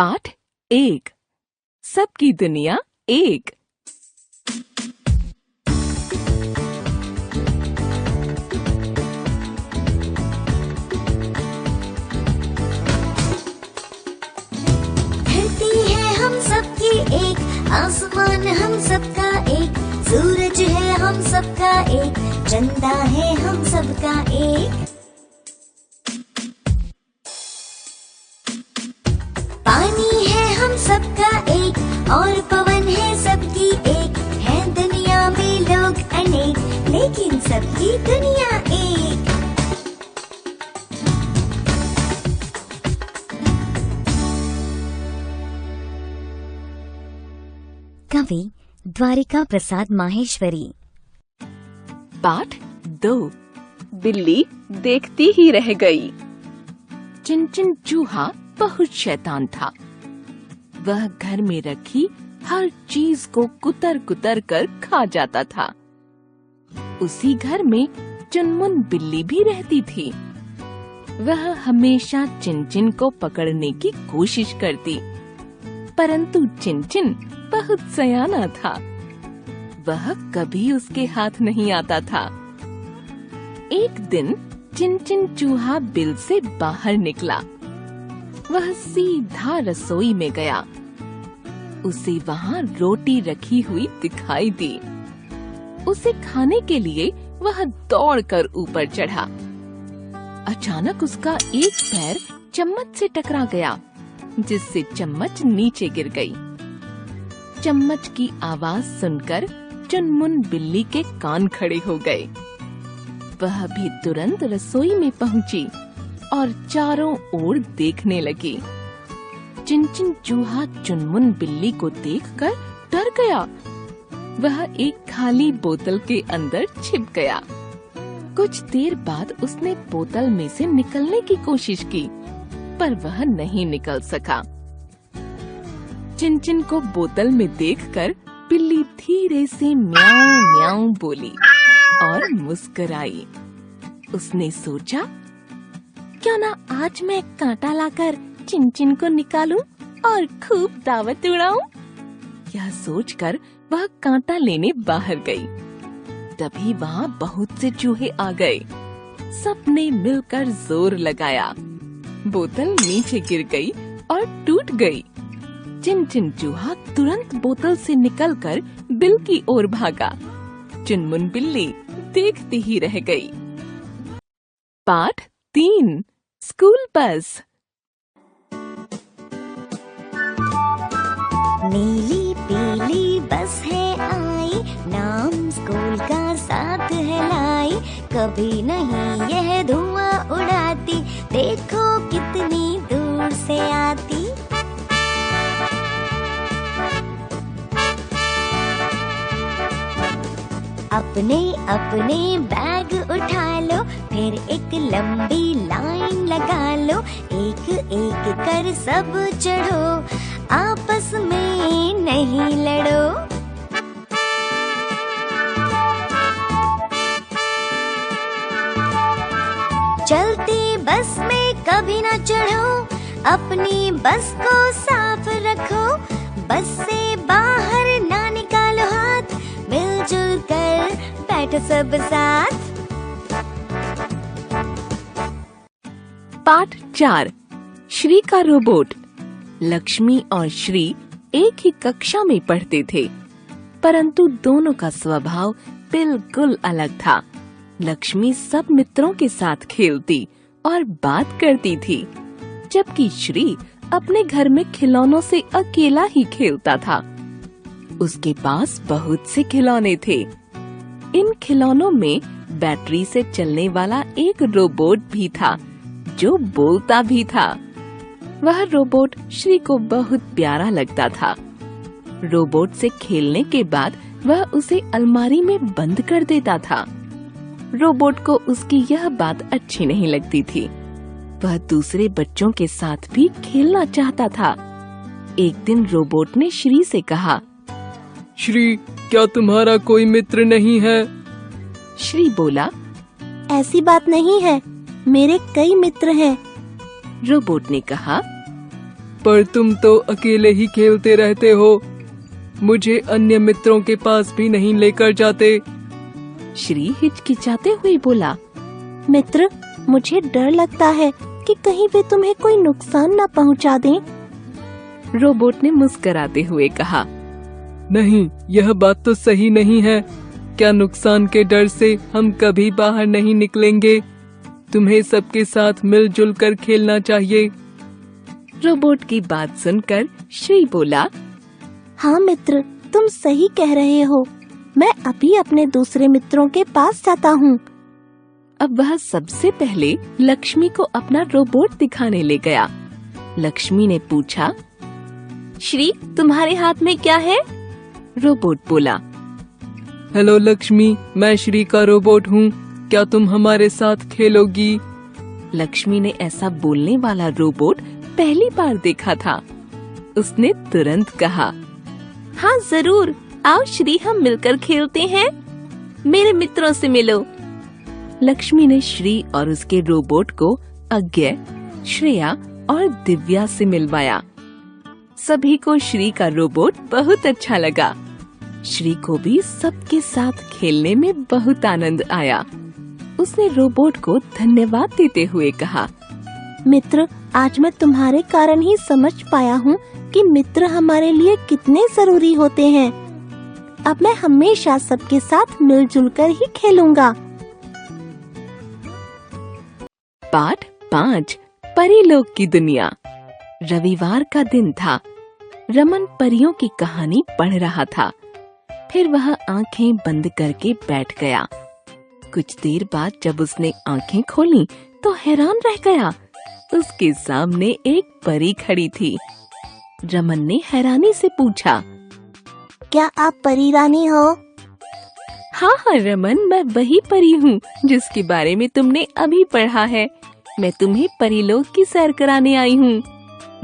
पाठ 1। सबकी दुनिया एक। धरती है हम सबकी एक, आसमान हम सबका एक, सूरज है हम सबका एक, चंदा है हम सबका एक। पानी है हम सबका एक और पवन है सबकी एक, है दुनिया में लोग अनेक लेकिन सबकी दुनिया एक। कवि द्वारिका प्रसाद माहेश्वरी। पाठ 2। बिल्ली देखती ही रह गई। चिनचिन चूहा बहुत शैतान था। वह घर में रखी हर चीज को कुतर कुतर कर खा जाता था। उसी घर में चुनमुन बिल्ली भी रहती थी। वह हमेशा चिनचिन को पकड़ने की कोशिश करती, परंतु चिनचिन बहुत सयाना था। वह कभी उसके हाथ नहीं आता था। एक दिन चिनचिन चूहा बिल से बाहर निकला। वह सीधा रसोई में गया। उसे वहाँ रोटी रखी हुई दिखाई दी। उसे खाने के लिए वह दौड़कर ऊपर चढ़ा। अचानक उसका एक पैर चम्मच से टकरा गया, जिससे चम्मच नीचे गिर गई। चम्मच की आवाज सुनकर चुनमुन बिल्ली के कान खड़े हो गए। वह भी तुरंत रसोई में पहुंची और चारों ओर देखने लगी। चिनचिन चूहा चुनमुन बिल्ली को देखकर डर गया। वह एक खाली बोतल के अंदर छिप गया। कुछ देर बाद उसने बोतल में से निकलने की कोशिश की, पर वह नहीं निकल सका। चिनचिन को बोतल में देखकर बिल्ली धीरे से म्याऊं म्याऊं बोली और मुस्कुराई। उसने सोचा, क्यों ना आज मैं कांटा लाकर चिनचिन को निकालूं और खूब दावत उड़ाऊं। यह सोचकर वह कांटा लेने बाहर गई। तभी वहाँ बहुत से चूहे आ गए। सबने मिलकर जोर लगाया। बोतल नीचे गिर गई और टूट गई। चिनचिन चूहा तुरंत बोतल से निकलकर बिल की ओर भागा। चुनमुन बिल्ली देखती ही रह गई। पाठ 3। School bus. नीली पीली बस है आई, नाम स्कूल का साथ है लाई। कभी नहीं यह धुआं उड़ाती, देखो कितनी दूर से आती। अपने अपने बैग उठा लो, फिर एक लंबी लाइन लगा लो। एक एक कर सब चढ़ो, आपस में नहीं लड़ो। चलती बस में कभी न चढ़ो, अपनी बस को साफ रखो। बस से बाहर ना निकालो हाथ, मिलजुल कर बैठो सब साथ। पाठ 4। श्री का रोबोट। लक्ष्मी और श्री एक ही कक्षा में पढ़ते थे, परंतु दोनों का स्वभाव बिल्कुल अलग था। लक्ष्मी सब मित्रों के साथ खेलती और बात करती थी, जबकि श्री अपने घर में खिलौनों से अकेला ही खेलता था। उसके पास बहुत से खिलौने थे। इन खिलौनों में बैटरी से चलने वाला एक रोबोट भी था, जो बोलता भी था। वह रोबोट श्री को बहुत प्यारा लगता था। रोबोट से खेलने के बाद वह उसे अलमारी में बंद कर देता था। रोबोट को उसकी यह बात अच्छी नहीं लगती थी। वह दूसरे बच्चों के साथ भी खेलना चाहता था। एक दिन रोबोट ने श्री से कहा, श्री, क्या तुम्हारा कोई मित्र नहीं है? श्री बोला, ऐसी बात नहीं है, मेरे कई मित्र हैं। रोबोट ने कहा, पर तुम तो अकेले ही खेलते रहते हो। मुझे अन्य मित्रों के पास भी नहीं लेकर जाते। श्री हिचकिचाते हुए बोला, मित्र, मुझे डर लगता है कि कहीं वे तुम्हें कोई नुकसान न पहुंचा दें। रोबोट ने मुस्कुराते हुए कहा, नहीं, यह बात तो सही नहीं है। क्या नुकसान के डर से हम कभी बाहर नहीं निकलेंगे? तुम्हें सबके साथ मिलजुल कर खेलना चाहिए। रोबोट की बात सुनकर श्री बोला, हाँ मित्र, तुम सही कह रहे हो। मैं अभी अपने दूसरे मित्रों के पास जाता हूँ। अब वह सबसे पहले लक्ष्मी को अपना रोबोट दिखाने ले गया। लक्ष्मी ने पूछा, श्री, तुम्हारे हाथ में क्या है? रोबोट बोला, हेलो लक्ष्मी, मैं श्री का रोबोट हूँ। क्या तुम हमारे साथ खेलोगी? लक्ष्मी ने ऐसा बोलने वाला रोबोट पहली बार देखा था। उसने तुरंत कहा, हाँ जरूर, आओ श्री, हम मिलकर खेलते हैं। मेरे मित्रों से मिलो। लक्ष्मी ने श्री और उसके रोबोट को अज्ञे, श्रेया और दिव्या से मिलवाया। सभी को श्री का रोबोट बहुत अच्छा लगा। श्री को भी सबके साथ खेलने में बहुत आनंद आया। उसने रोबोट को धन्यवाद देते हुए कहा, मित्र, आज मैं तुम्हारे कारण ही समझ पाया हूँ कि मित्र हमारे लिए कितने जरूरी होते हैं। अब मैं हमेशा सबके साथ मिलजुल कर ही खेलूंगा। पाठ 5, परीलोक की दुनिया। रविवार का दिन था। रमन परियों की कहानी पढ़ रहा था। फिर वह आंखें बंद करके बैठ गया। कुछ देर बाद जब उसने आंखें खोलीं, तो हैरान रह गया। उसके सामने एक परी खड़ी थी। रमन ने हैरानी से पूछा, क्या आप परी रानी हो? हाँ हाँ रमन, मैं वही परी हूँ जिसके बारे में तुमने अभी पढ़ा है। मैं तुम्हें परीलोक की सैर कराने आई हूँ।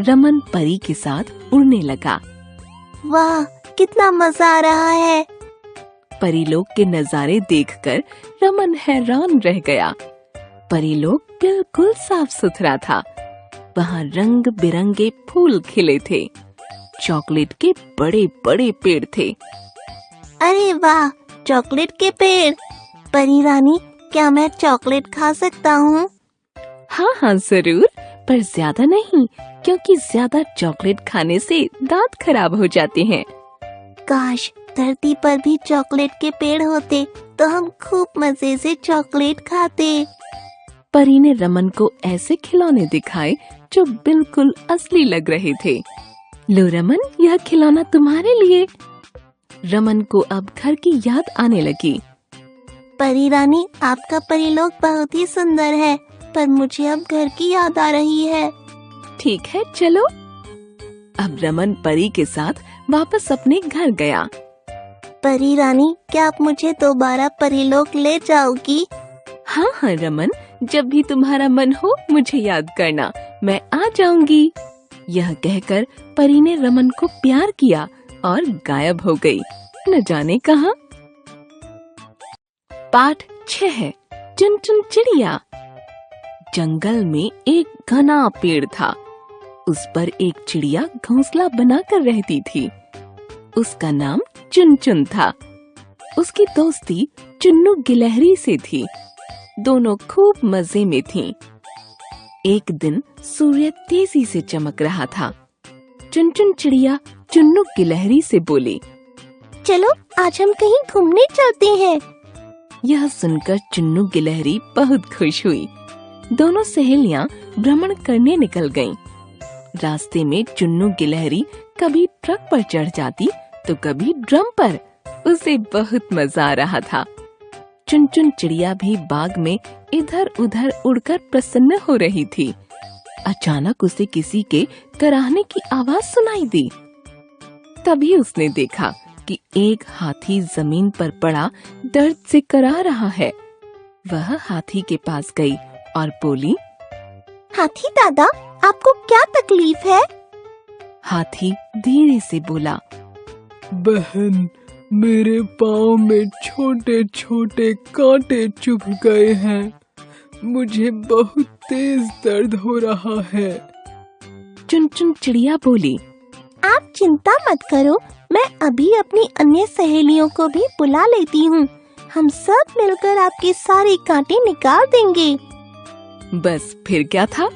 रमन परी के साथ उड़ने लगा। वाह, कितना मजा आ रहा है। परीलोक के नजारे देखकर रमन हैरान रह गया। परीलोक बिल्कुल साफ सुथरा था। वहाँ रंग बिरंगे फूल खिले थे। चॉकलेट के बड़े बड़े पेड़ थे। अरे वाह, चॉकलेट के पेड़। परी रानी, क्या मैं चॉकलेट खा सकता हूँ? हाँ हाँ जरूर, पर ज्यादा नहीं, क्योंकि ज्यादा चॉकलेट खाने से दांत खराब हो जाते हैं। काश धरती पर भी चॉकलेट के पेड़ होते तो हम खूब मजे से चॉकलेट खाते। परी ने रमन को ऐसे खिलौने दिखाए जो बिल्कुल असली लग रहे थे। लो रमन, यह खिलौना तुम्हारे लिए। रमन को अब घर की याद आने लगी। परी रानी, आपका परीलोक बहुत ही सुंदर है, पर मुझे अब घर की याद आ रही है। ठीक है, चलो। अब रमन परी के साथ वापस अपने घर गया। परी रानी, क्या आप मुझे दोबारा परीलोक ले जाओगी? हाँ हाँ रमन, जब भी तुम्हारा मन हो मुझे याद करना, मैं आ जाऊंगी। यह कहकर परी ने रमन को प्यार किया और गायब हो गई, न जाने कहाँ। पाठ 6, चुन चुन चिड़िया। जंगल में एक घना पेड़ था। उस पर एक चिड़िया घोंसला बनाकर रहती थी। उसका नाम चुन चुन था। उसकी दोस्ती चुन्नू गिलहरी से थी। दोनों खूब मजे में थीं। एक दिन सूर्य तेजी से चमक रहा था। चुन चुन चिड़िया चुन्नू गिलहरी से बोली, चलो आज हम कहीं घूमने चलते हैं। यह सुनकर चुन्नू गिलहरी बहुत खुश हुई। दोनों सहेलियां भ्रमण करने निकल गईं। रास्ते में चुन्नू गिलहरी कभी ट्रक पर चढ़ जाती तो कभी ड्रम पर। उसे बहुत मजा आ रहा था। चुन चुन चिड़िया भी बाग में इधर उधर उड़कर प्रसन्न हो रही थी। अचानक उसे किसी के कराहने की आवाज सुनाई दी। तभी उसने देखा कि एक हाथी जमीन पर पड़ा दर्द से कराह रहा है। वह हाथी के पास गई और बोली, हाथी दादा, आपको क्या तकलीफ है? हाथी धीरे से बोला, बहन, मेरे पाँव में छोटे छोटे कांटे चुभ गए हैं। मुझे बहुत तेज दर्द हो रहा है। चुन चिड़िया बोली, आप चिंता मत करो, मैं अभी अपनी अन्य सहेलियों को भी बुला लेती हूँ। हम सब मिलकर आपके सारे कांटे निकाल देंगे। बस फिर क्या था,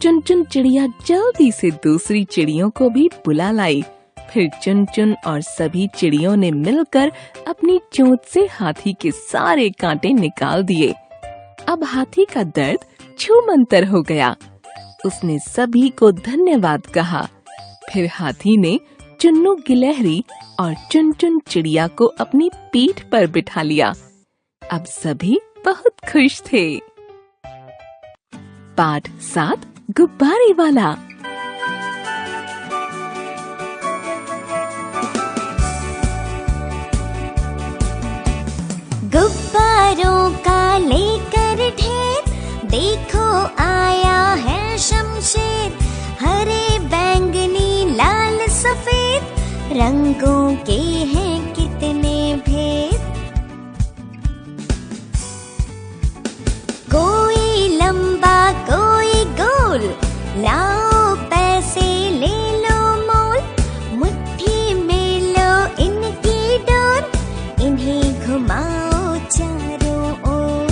चुन चिड़िया जल्दी से दूसरी चिड़ियों को भी बुला लाई। फिर चुन और सभी चिड़ियों ने मिलकर अपनी चोंच से हाथी के सारे कांटे निकाल दिए। अब हाथी का दर्द छूमंतर हो गया। उसने सभी को धन्यवाद कहा। फिर हाथी ने चुन्नू गिलहरी और चुन चिड़िया को अपनी पीठ पर बिठा लिया। अब सभी बहुत खुश थे। पाठ 7 गुब्बारे वाला। गुब्बारों का लेकर ढेर, देखो आया है शमशेर। हरे बैंगनी लाल सफेद, रंगों के हैं कितने भेद। कोई लंबा कोई गोल, लाओ पैसे ले लो मोल। मुट्ठी में लो इनकी डोर, इन्हें घुमाओ चारों ओर।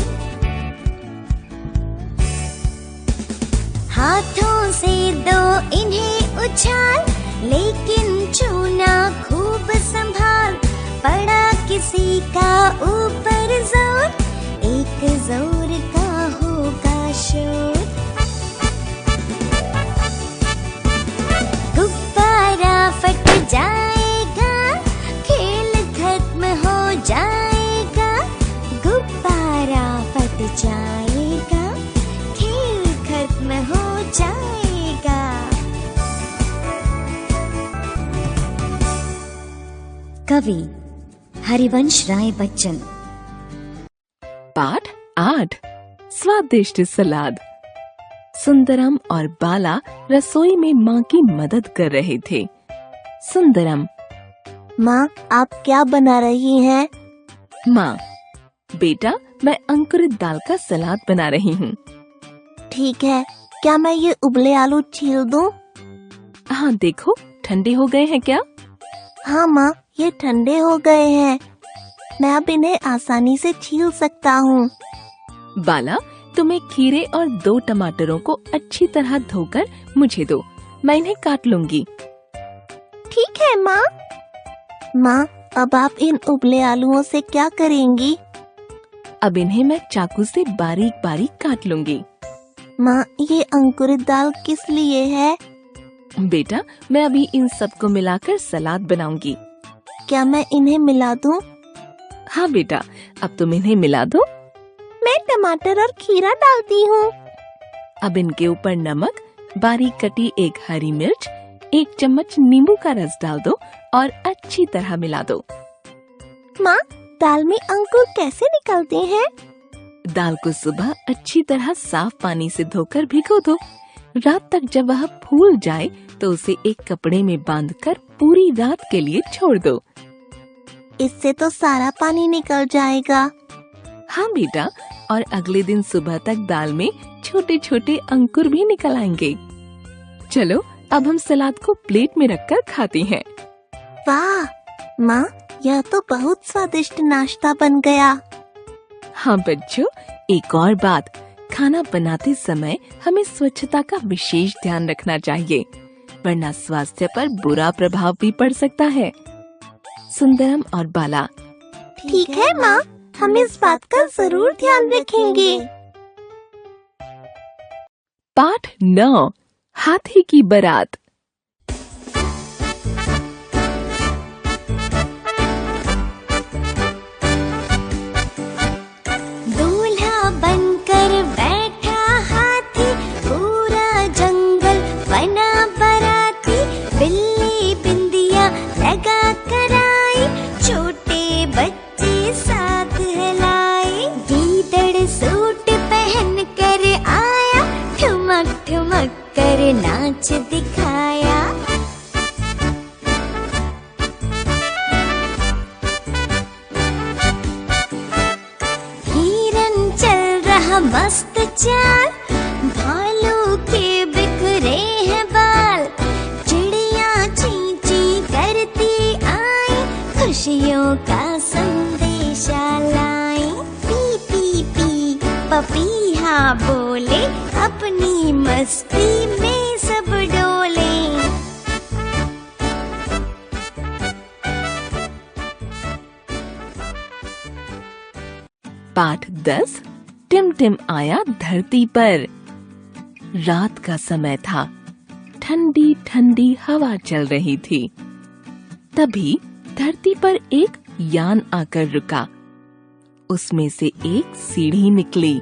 हाथों से दो इन्हें उछाल, लेकिन छूना खूब संभाल। पड़ा किसी का ऊपर जोर, एक जोर का होगा शोर। गुब्बारा फट जाएगा, खेल खत्म हो जाएगा। गुब्बारा फट जाएगा, खेल खत्म हो जाएगा। कवि हरिवंश राय बच्चन। पाठ 8 स्वादिष्ट सलाद। सुंदरम और बाला रसोई में माँ की मदद कर रहे थे। सुंदरम, माँ, आप क्या बना रही हैं? माँ, बेटा मैं अंकुरित दाल का सलाद बना रही हूँ। ठीक है, क्या मैं ये उबले आलू छील दूँ? हाँ देखो, ठंडे हो गए हैं क्या? हाँ माँ, ये ठंडे हो गए हैं। मैं अब इन्हें आसानी से छील सकता हूँ। बाला, तुम्हें खीरे और 2 टमाटरों को अच्छी तरह धोकर मुझे दो, मैं इन्हें काट लूंगी। ठीक है माँ। माँ, अब आप इन उबले आलूओं से क्या करेंगी? अब इन्हें मैं चाकू से बारीक बारीक काट लूंगी। माँ, ये अंकुरित दाल किस लिए है? बेटा, मैं अभी इन सबको मिलाकर सलाद बनाऊंगी। क्या मैं इन्हें मिला दूँ? हाँ बेटा, अब तुम इन्हें मिला दो। मैं टमाटर और खीरा डालती हूँ। अब इनके ऊपर नमक, बारीक कटी 1 हरी मिर्च, 1 चम्मच नींबू का रस डाल दो और अच्छी तरह मिला दो। माँ, दाल में अंकुर कैसे निकलते हैं? दाल को सुबह अच्छी तरह साफ पानी से धोकर भिगो दो। रात तक जब वह फूल जाए तो उसे एक कपड़े में बांधकर पूरी रात के लिए छोड़ दो। इससे तो सारा पानी निकल जाएगा। हाँ बेटा, और अगले दिन सुबह तक दाल में छोटे छोटे अंकुर भी निकल आएंगे। चलो अब हम सलाद को प्लेट में रखकर खाते हैं। वाह माँ, यह तो बहुत स्वादिष्ट नाश्ता बन गया। हाँ बच्चों, एक और बात, खाना बनाते समय हमें स्वच्छता का विशेष ध्यान रखना चाहिए, वरना स्वास्थ्य पर बुरा प्रभाव भी पड़ सकता है। सुंदरम और बाला, ठीक है माँ, हम इस बात का जरूर ध्यान रखेंगे। पाठ 9 हाथी की बारात। दूल्हा बनकर बैठा हाथी, पूरा जंगल बना बाराती। बिल्ली बिंदिया लगा कर आई, छोटे बच्चे साथ हिलाए। गीदड़ सूट पहन कर आया, ठुमक ठुमक कर नाच दिखाया। हिरन चल रहा मस्त चाल, भालू के बिखरे हैं बाल। खुशियों का संदेशा लाए। पी पी पी पपीहा बोले, अपनी मस्ती में सब डोले। पाठ 10 टिमटिम आया धरती पर। रात का समय था, ठंडी ठंडी हवा चल रही थी। तभी धरती पर एक यान आकर रुका। उसमें से एक सीढ़ी निकली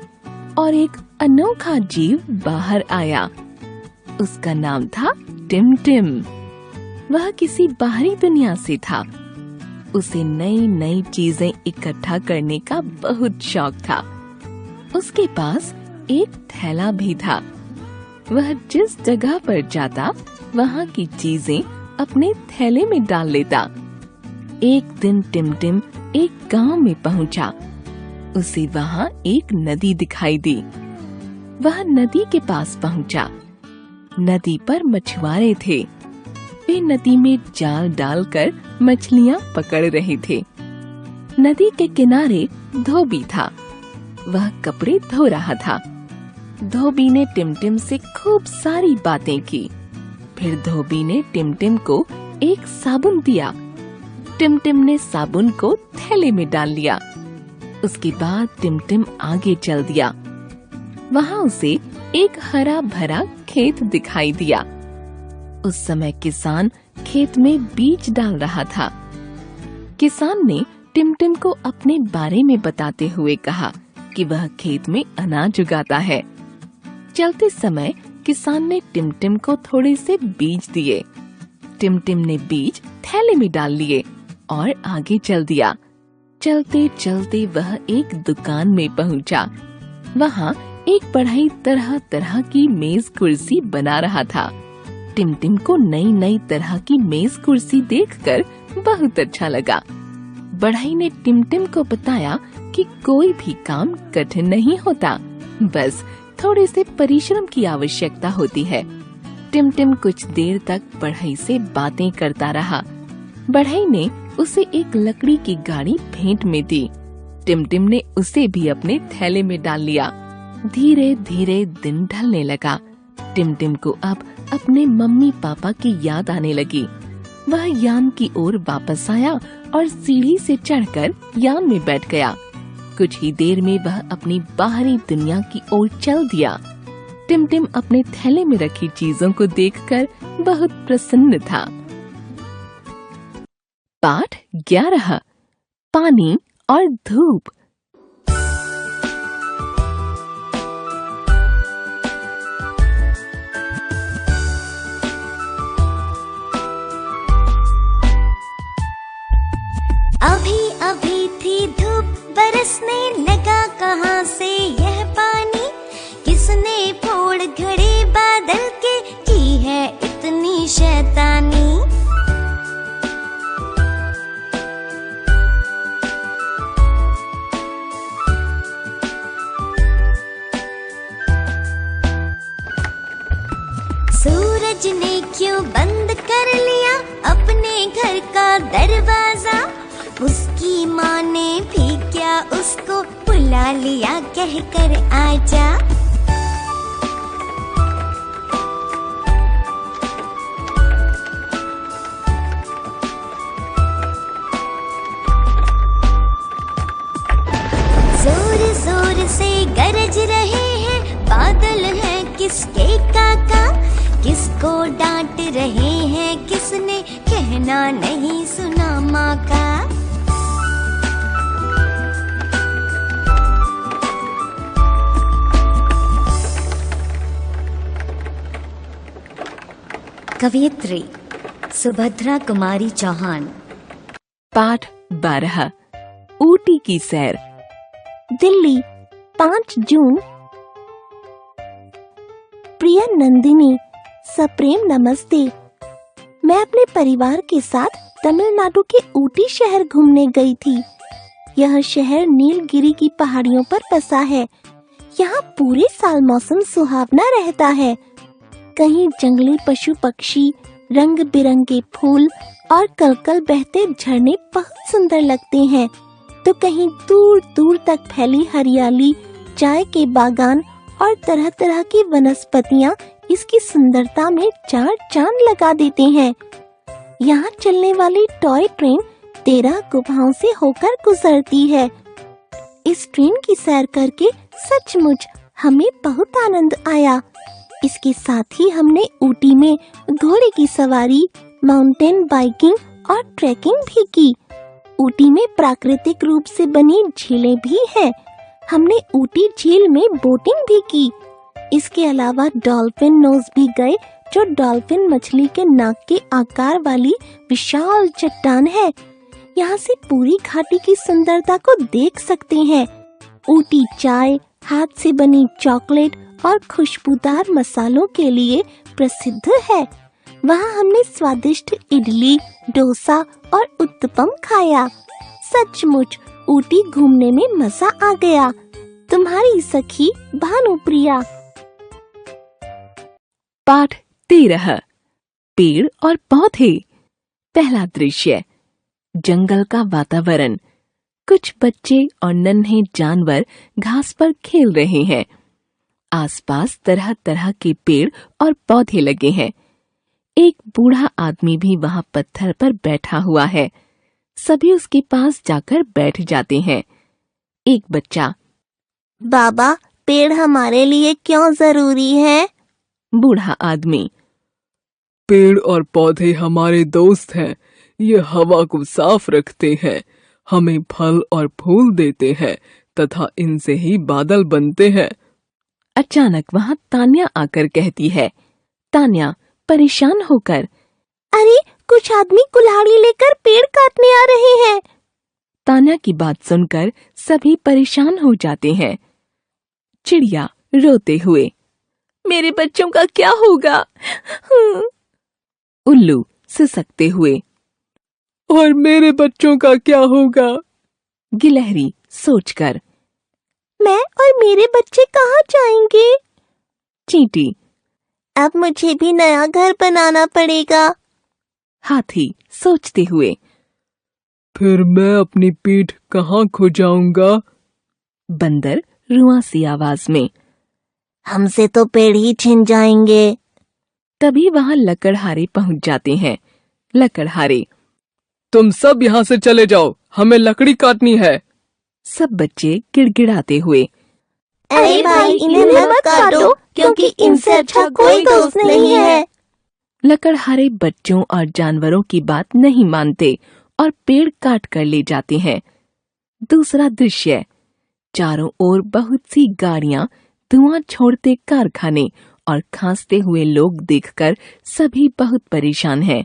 और एक अनोखा जीव बाहर आया। उसका नाम था टिमटिम। वह किसी बाहरी दुनिया से था। उसे नई नई चीजें इकट्ठा करने का बहुत शौक था। उसके पास एक थैला भी था। वह जिस जगह पर जाता, वहाँ की चीजें अपने थैले में डाल लेता। एक दिन टिमटिम एक गांव में पहुंचा। उसे वहाँ एक नदी दिखाई दी। वह नदी के पास पहुंचा। नदी पर मछुआरे थे। वे नदी में जाल डालकर मछलियां पकड़ रहे थे। नदी के किनारे धोबी था। वह कपड़े धो रहा था। धोबी ने टिमटिम से खूब सारी बातें की। फिर धोबी ने टिमटिम को एक साबुन दिया। टिमटिम ने साबुन को थैले में डाल लिया। उसके बाद टिमटिम आगे चल दिया। वहाँ उसे एक हरा भरा खेत दिखाई दिया। उस समय किसान खेत में बीज डाल रहा था। किसान ने टिमटिम को अपने बारे में बताते हुए कहा कि वह खेत में अनाज उगाता है। चलते समय किसान ने टिमटिम को थोड़े से बीज दिए। टिमटिम ने बीज थैले में डाल लिए और आगे चल दिया। चलते चलते वह एक दुकान में पहुंचा। वहाँ एक बढ़ई तरह तरह की मेज कुर्सी बना रहा था। टिमटिम को नई नई तरह की मेज कुर्सी देखकर बहुत अच्छा लगा। बढ़ई ने टिमटिम को बताया कि कोई भी काम कठिन नहीं होता, बस थोड़े से परिश्रम की आवश्यकता होती है। टिमटिम कुछ देर तक बढ़ई से बातें करता रहा। बढ़ई ने उसे एक लकड़ी की गाड़ी भेंट में दी। टिमटिम ने उसे भी अपने थैले में डाल लिया। धीरे धीरे दिन ढलने लगा। टिमटिम को अब अपने मम्मी पापा की याद आने लगी। वह यान की ओर वापस आया और सीढ़ी से चढ़कर यान में बैठ गया। कुछ ही देर में वह अपनी बाहरी दुनिया की ओर चल दिया। टिमटिम अपने थैले में रखी चीजों को देखकर बहुत प्रसन्न था। पाठ 11 पानी और धूप। अभी अभी थी धूप, बरसने लगा कहाँ से यह पानी। किसने फोड़ घड़े बादल के, की है इतनी शैतानी। सूरज ने क्यों बंद कर लिया अपने घर का दरवाजा। उसकी माँ ने भी क्या उसको बुला लिया, कहकर आजा। जोर जोर से गरज रहे हैं बादल हैं किसके काका। किसको डांट रहे हैं, किसने कहना नहीं सुना माँ का। कवयित्री सुभद्रा कुमारी चौहान। पाठ 12 ऊटी की सैर। दिल्ली 5 जून। प्रिय नंदिनी, सप्रेम नमस्ते। मैं अपने परिवार के साथ तमिलनाडु के ऊटी शहर घूमने गई थी। यह शहर नीलगिरी की पहाड़ियों पर बसा है। यहाँ पूरे साल मौसम सुहावना रहता है। कहीं जंगली पशु पक्षी रंग बिरंगे फूल और कलकल बहते झरने बहुत सुंदर लगते हैं। तो कहीं दूर दूर तक फैली हरियाली, चाय के बागान और तरह तरह की वनस्पतियां इसकी सुंदरता में चार चांद लगा देते हैं। यहाँ चलने वाली टॉय ट्रेन 13 गुफाओं से होकर गुजरती है। इस ट्रेन की सैर करके सचमुच हमें बहुत आनंद आया। इसके साथ ही हमने ऊटी में घोड़े की सवारी, माउंटेन बाइकिंग और ट्रैकिंग भी की। ऊटी में प्राकृतिक रूप से बनी झीलें भी हैं। हमने ऊटी झील में बोटिंग भी की। इसके अलावा डॉल्फिन नोज भी गए, जो डॉल्फिन मछली के नाक के आकार वाली विशाल चट्टान है। यहाँ से पूरी घाटी की सुंदरता को देख सकते हैं। ऊटी चाय, हाथ से बनी चॉकलेट और खुशबूदार मसालों के लिए प्रसिद्ध है। वहाँ हमने स्वादिष्ट इडली, डोसा और उत्तपम खाया। सचमुच ऊटी घूमने में मजा आ गया। तुम्हारी सखी भानुप्रिया। पाठ 13 पेड़ और पौधे। पहला दृश्य, जंगल का वातावरण। कुछ बच्चे और नन्हे जानवर घास पर खेल रहे हैं। आसपास तरह तरह के पेड़ और पौधे लगे हैं। एक बूढ़ा आदमी भी वहाँ पत्थर पर बैठा हुआ है। सभी उसके पास जाकर बैठ जाते हैं। एक बच्चा, बाबा, पेड़ हमारे लिए क्यों जरूरी है? बूढ़ा आदमी, पेड़ और पौधे हमारे दोस्त हैं। ये हवा को साफ रखते हैं, हमें फल और फूल देते हैं तथा इनसे ही बादल बनते हैं। अचानक वहाँ तान्या आकर कहती है। तान्या परेशान होकर, अरे, कुछ आदमी कुल्हाड़ी लेकर पेड़ काटने आ रहे हैं। तान्या की बात सुनकर सभी परेशान हो जाते हैं। चिड़िया रोते हुए, मेरे बच्चों का क्या होगा? उल्लू सिसकते हुए, और मेरे बच्चों का क्या होगा? गिलहरी सोचकर, मैं और मेरे बच्चे कहाँ जाएंगे? चींटी, अब मुझे भी नया घर बनाना पड़ेगा। हाथी सोचते हुए, फिर मैं अपनी पीठ कहाँ खो जाऊंगा? बंदर रुआंसी आवाज में, हमसे तो पेड़ ही छिन जाएंगे। तभी वहाँ लकड़हारे पहुँच जाते हैं। लकड़हारे, तुम सब यहाँ से चले जाओ, हमें लकड़ी काटनी है। सब बच्चे गिड़गिड़ाते हुए, अरे भाई, इन्हें मत काटो, क्योंकि इनसे अच्छा कोई दोस्त नहीं है। लकड़हारे बच्चों और जानवरों की बात नहीं मानते और पेड़ काट कर ले जाते हैं। दूसरा दृश्य, चारों ओर बहुत सी गाड़ियां, धुआं छोड़ते कारखाने और खांसते हुए लोग देखकर सभी बहुत परेशान हैं।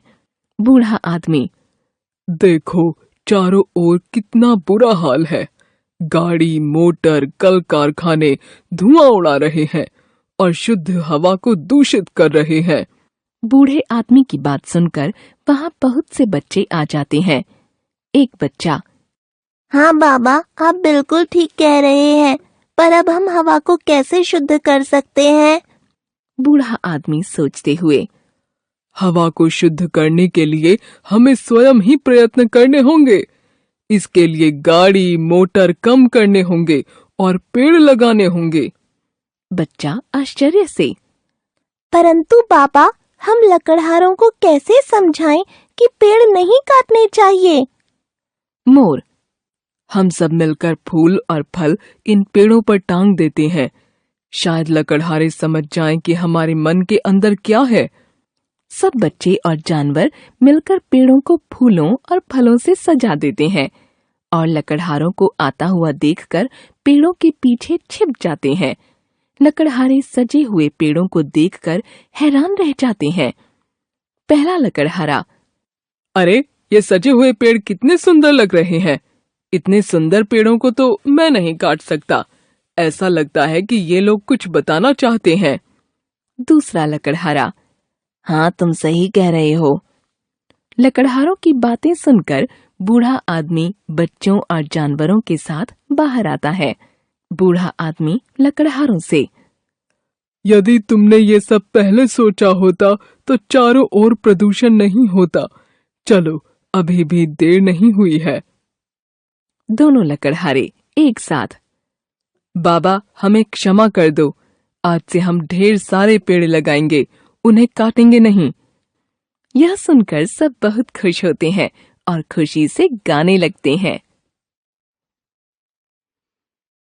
बूढ़ा आदमी, देखो चारों ओर कितना बुरा हाल है। गाड़ी, मोटर, कल कारखाने धुआं उड़ा रहे हैं और शुद्ध हवा को दूषित कर रहे हैं। बूढ़े आदमी की बात सुनकर वहाँ बहुत से बच्चे आ जाते हैं। एक बच्चा, हाँ बाबा, आप बिल्कुल ठीक कह रहे हैं, पर अब हम हवा को कैसे शुद्ध कर सकते हैं? बूढ़ा आदमी सोचते हुए, हवा को शुद्ध करने के लिए हमें स्वयं ही प्रयत्न करने होंगे। इसके लिए गाड़ी, मोटर कम करने होंगे और पेड़ लगाने होंगे। बच्चा आश्चर्य से, परंतु बाबा, हम लकड़हारों को कैसे समझाएं कि पेड़ नहीं काटने चाहिए? मोर, हम सब मिलकर फूल और फल इन पेड़ों पर टांग देते हैं। शायद लकड़हारे समझ जाएं कि हमारे मन के अंदर क्या है। सब बच्चे और जानवर मिलकर पेड़ों को फूलों और फलों से सजा देते हैं और लकड़हारों को आता हुआ देखकर पेड़ों के पीछे छिप जाते हैं। लकड़हारे सजे हुए पेड़ों को देखकर हैरान रह जाते हैं। पहला लकड़हारा, अरे, ये सजे हुए पेड़ कितने सुंदर लग रहे हैं। इतने सुंदर पेड़ों को तो मैं नहीं काट सकता। ऐसा लगता है कि ये लोग कुछ बताना चाहते हैं। दूसरा लकड़हारा, हाँ, तुम सही कह रहे हो। लकड़हारों की बातें सुनकर बूढ़ा आदमी बच्चों और जानवरों के साथ बाहर आता है। बूढ़ा आदमी लकड़हारों से, यदि तुमने ये सब पहले सोचा होता तो चारों ओर प्रदूषण नहीं होता। चलो, अभी भी देर नहीं हुई है। दोनों लकड़हारे एक साथ, बाबा हमें क्षमा कर दो, आज से हम ढेर सारे पेड़ लगाएंगे, उन्हें काटेंगे नहीं। यह सुनकर सब बहुत खुश होते हैं और खुशी से गाने लगते हैं।